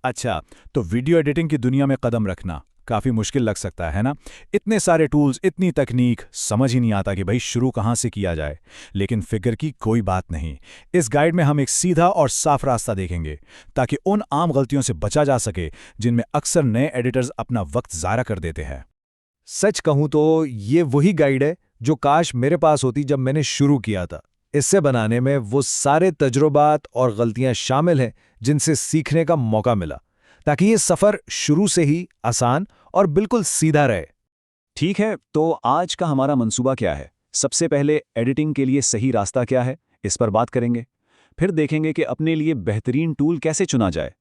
अच्छा, तो video editing की दुनिया में कदम रखना काफ़ी मुश्किल लग सकता है ना? इतने सारे टूल्स, इतनी तकनीक, समझ ही नहीं आता कि भाई शुरू कहाँ से किया जाए। लेकिन फ़िक्र की कोई बात नहीं। इस गाइड में हम एक सीधा और साफ रास्ता देखेंगे, ताकि उन आम गलतियों से बचा जा सके, जिनमें अक्सर नए एडिटर्स अपना वक्त ज़ाया कर देते हैं। सच कहूं तो ये वही गाइड है जो काश मेरे पास होती जब मैंने शुरू किया था। इससे बनाने में वो सारे तजुर्बात और गलतियां शामिल हैं जिनसे सीखने का मौका मिला, ताकि ये सफ़र शुरू से ही आसान और बिल्कुल सीधा रहे। ठीक है, तो आज का हमारा मंसूबा क्या है? सबसे पहले एडिटिंग के लिए सही रास्ता क्या है, इस पर बात करेंगे। फिर देखेंगे कि अपने लिए बेहतरीन टूल कैसे चुना जाए।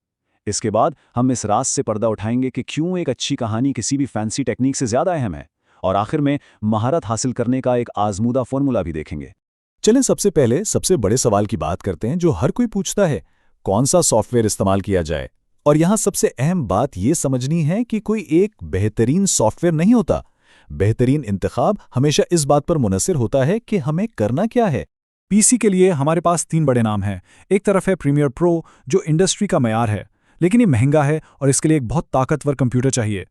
इसके बाद हम इस राज से पर्दा उठाएंगे कि क्यों एक अच्छी कहानी किसी भी फैंसी टेक्निक से ज़्यादा अहम है। और आखिर में महारत हासिल करने का एक आजमूदा फॉर्मूला भी देखेंगे। चलें सबसे पहले सबसे बड़े सवाल की बात करते हैं जो हर कोई पूछता है, कौन सा सॉफ्टवेयर इस्तेमाल किया जाए। और यहाँ सबसे अहम बात ये समझनी है कि कोई एक बेहतरीन सॉफ्टवेयर नहीं होता। बेहतरीन इंतखाब हमेशा इस बात पर मुनसिर होता है कि हमें करना क्या है। पीसी के लिए हमारे पास 3 बड़े नाम हैं। एक तरफ है प्रीमियर प्रो, जो इंडस्ट्री का मयार है, लेकिन ये महंगा है और इसके लिए एक बहुत ताकतवर कंप्यूटर चाहिए।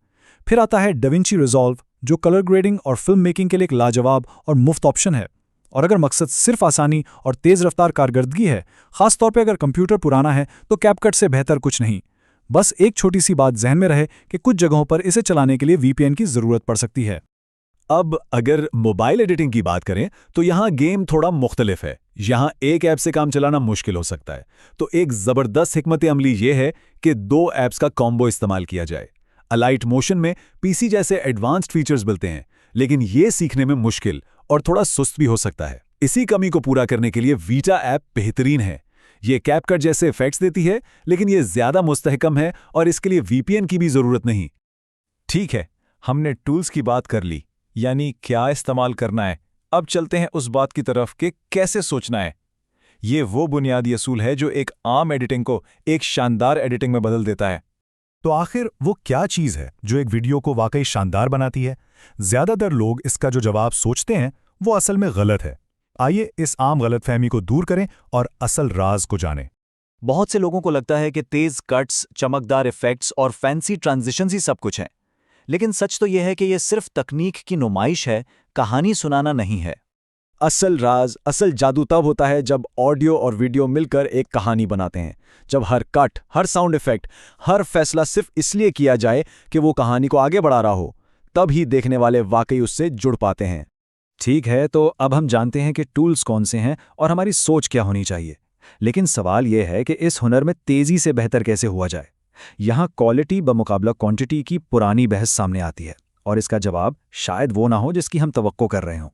फिर आता है डाविंची रिजॉल्व, जो कलर ग्रेडिंग और फिल्म मेकिंग के लिए एक लाजवाब और मुफ्त ऑप्शन है। और अगर मकसद सिर्फ आसानी और तेज़ रफ्तार कारकर्दगी है, खासतौर पे अगर कंप्यूटर पुराना है, तो कैपकट से बेहतर कुछ नहीं। बस एक छोटी सी बात जहन में रहे कि कुछ जगहों पर इसे चलाने के लिए वीपीएन की ज़रूरत पड़ सकती है। अब अगर मोबाइल एडिटिंग की बात करें तो यहाँ गेम थोड़ा मुख्तलिफ है। यहाँ एक ऐप से काम चलाना मुश्किल हो सकता है, तो एक ज़बरदस्त हिकमत अमली ये है कि 2 ऐप्स का कॉम्बो इस्तेमाल किया जाए। अलाइट मोशन में पीसी जैसे एडवांस्ड फीचर्स मिलते हैं, लेकिन ये सीखने में मुश्किल और थोड़ा सुस्त भी हो सकता है। इसी कमी को पूरा करने के लिए वीटा ऐप बेहतरीन है। ये कैपकट जैसे इफेक्ट्स देती है, लेकिन ये ज़्यादा मुस्तहकम है और इसके लिए वीपीएन की भी ज़रूरत नहीं। ठीक है, हमने टूल्स की बात कर ली, यानी क्या इस्तेमाल करना है। अब चलते हैं उस बात की तरफ कि कैसे सोचना है। ये वो बुनियादी असूल है जो एक आम एडिटिंग को एक शानदार एडिटिंग में बदल देता है। तो आखिर वो क्या चीज़ है जो एक वीडियो को वाकई शानदार बनाती है? ज़्यादातर लोग इसका जो जवाब सोचते हैं वो असल में गलत है। आइए इस आम गलतफहमी को दूर करें और असल राज को जानें। बहुत से लोगों को लगता है कि तेज कट्स, चमकदार इफेक्ट्स और फैंसी ट्रांजिशंस ही सब कुछ हैं। लेकिन सच तो यह है कि यह सिर्फ तकनीक की नुमाइश है, कहानी सुनाना नहीं है। असल राज, असल जादू तब होता है जब ऑडियो और वीडियो मिलकर एक कहानी बनाते हैं। जब हर कट, हर साउंड इफेक्ट, हर फैसला सिर्फ इसलिए किया जाए कि वो कहानी को आगे बढ़ा रहा हो, तब ही देखने वाले वाकई उससे जुड़ पाते हैं। ठीक है, तो अब हम जानते हैं कि टूल्स कौन से हैं और हमारी सोच क्या होनी चाहिए। लेकिन सवाल यह है कि इस हुनर में तेज़ी से बेहतर कैसे हुआ जाए। यहाँ क्वालिटी बमुकाबला क्वांटिटी की पुरानी बहस सामने आती है, और इसका जवाब शायद वो ना हो जिसकी हम तवक्को कर रहे हों।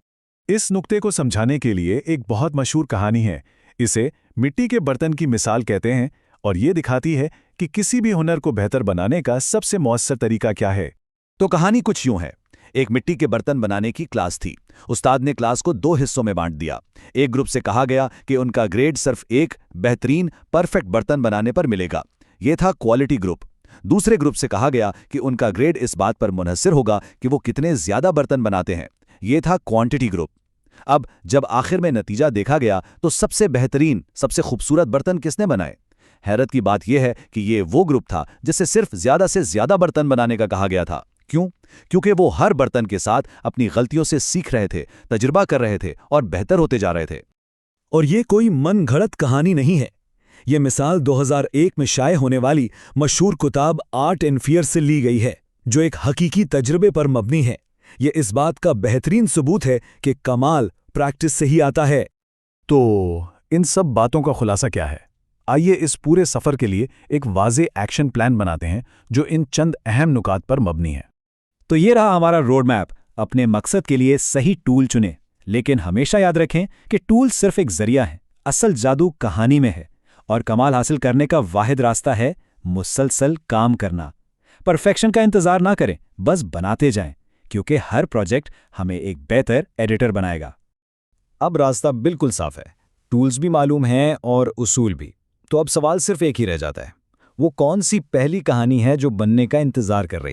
इस नुक्ते को समझाने के लिए एक बहुत मशहूर कहानी है। इसे मिट्टी के बर्तन की मिसाल कहते हैं, और ये दिखाती है कि किसी भी हुनर को बेहतर बनाने का सबसे मौसर तरीका क्या है। तो कहानी कुछ यूं है। एक मिट्टी के बर्तन बनाने की क्लास थी। उस्ताद ने क्लास को 2 हिस्सों में बांट दिया। एक ग्रुप से कहा गया कि उनका ग्रेड सिर्फ एक बेहतरीन परफेक्ट बर्तन बनाने पर मिलेगा। यह था क्वालिटी ग्रुप। दूसरे ग्रुप से कहा गया कि उनका ग्रेड इस बात पर मुनहसिर होगा कि वो कितने ज्यादा बर्तन बनाते हैं। यह था क्वांटिटी ग्रुप। अब जब आखिर में नतीजा देखा गया तो सबसे बेहतरीन, सबसे खूबसूरत बर्तन किसने बनाए? हैरत की बात यह है कि यह वो ग्रुप था जिसे सिर्फ ज्यादा से ज्यादा बर्तन बनाने का कहा गया था। क्यों? क्योंकि वो हर बर्तन के साथ अपनी गलतियों से सीख रहे थे, तजुर्बा कर रहे थे और बेहतर होते जा रहे थे। और ये कोई मन घड़त कहानी नहीं है। ये मिसाल 2001 में शाये होने वाली मशहूर किताब आर्ट एंड फियर से ली गई है, जो एक हकीकी तजुर्बे पर मबनी है। ये इस बात का बेहतरीन सबूत है कि कमाल प्रैक्टिस से ही आता है। तो इन सब बातों का खुलासा क्या है? आइए इस पूरे सफ़र के लिए एक वाज़ेह एक्शन प्लान बनाते हैं जो इन चंद अहम नुकात पर मबनी है। तो ये रहा हमारा रोड मैप। अपने मकसद के लिए सही टूल चुनें, लेकिन हमेशा याद रखें कि टूल सिर्फ एक जरिया है। असल जादू कहानी में है, और कमाल हासिल करने का वाहिद रास्ता है मुसलसल काम करना। परफेक्शन का इंतजार ना करें, बस बनाते जाएं, क्योंकि हर प्रोजेक्ट हमें एक बेहतर एडिटर बनाएगा। अब रास्ता बिल्कुल साफ है, टूल्स भी मालूम हैं और उसूल भी। तो अब सवाल सिर्फ एक ही रह जाता है, वो कौन सी पहली कहानी है जो बनने का इंतजार कर रही है।